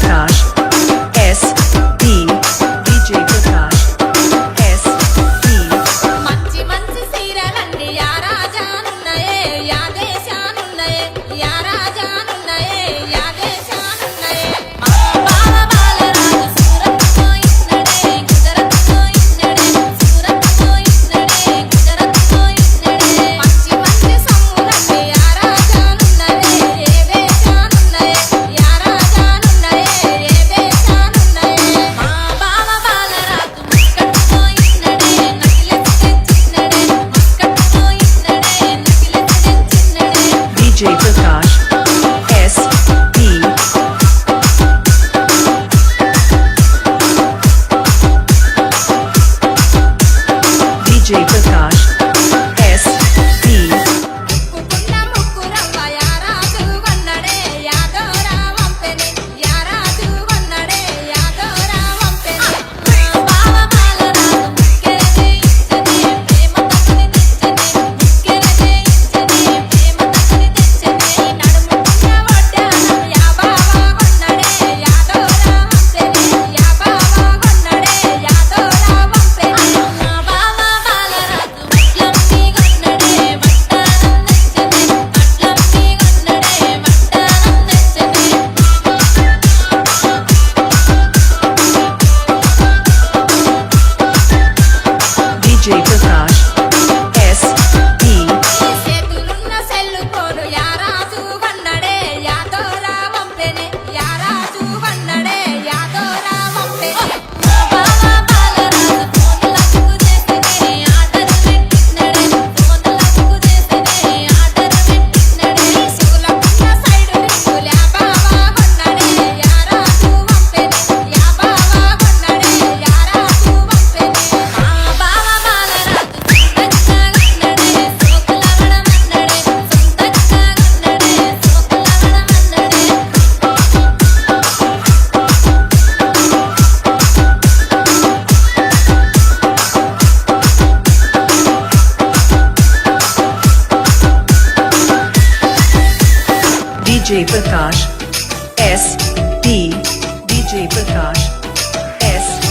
Prakash SP DJ Prakash SP మంచి మంచి సీరలండి yeah రాజానున్నయే yeah దేశానున్నయే yeah రాజానున్నయే yeah దేశానున్నయే మా బావ బాలరాజు సూరత్ పోయిన్నడే గుజరాత్ పోయిన్నడే సూరత్ పోయిన్నడే గుజరాత్ పోయిన్నడే మంచి మంచి సమ్ములండి యా రాజానున్నయే ఏ దేశానున్నయే యా రాజానున్నయే ఏ దేశానున్నయే మా బావ బాలరాజు ముస్కట్ పోయిన్నడే నకిలెస్ తెచ్చిన్నడే ముస్కట్ పోయిన్నడే నకిలెస్ తెచ్చిన్నడే DJ Prakash SP DJ Prakash SP ముక్కుకున్న ముక్కురవ్వ యా రాజు వన్నడే యాదోరా వంపెనే యా రాజు వన్నడే యాదోరా వంపెనే మా బావ బాలరాజు ముక్కెరదే ఇచ్చనే ప్రేమ తకని తెచ్చనే ముక్కెరదే ఇచ్చనే ప్రేమ తకని తెచ్చనే నడుముకున్న వడ్డానం యా బావ వన్నడే యాదోరా వంపెనే యా బావ వన్నడే యాదోరా వంపెనే మా బావ బాలరాజు ముట్లంపి గన్నడే వడ్డానం తెచ్చనే అట్లంపి గన్నడే వడ్డానం తెచ్చనే DJ Prakash SP చేతులున్న సెల్లు పోరు యా రాజు వన్నడే యాదోరా వంపెనే యా రాజు వన్నడే యాదోరా వంపెనే మా బావ బాలరాజు ఫోన్లకు చేసినే ఆర్డర్ పెట్టినడే ఫోన్లకు చేసినే ఆర్డర్ పెట్టినడే సూలకున్న సైడు రింగులు యా బావ వన్నడే యా రాజు వంపెనే యా బావ వన్నడే యా రాజు వంపెనే మా బావ Balaraju సొంతక్కగన్నడే సోకులవడమన్నడే సొంతక్కగన్నడే సోకులవడమన్నడే DJ Prakash SP DJ Prakash SP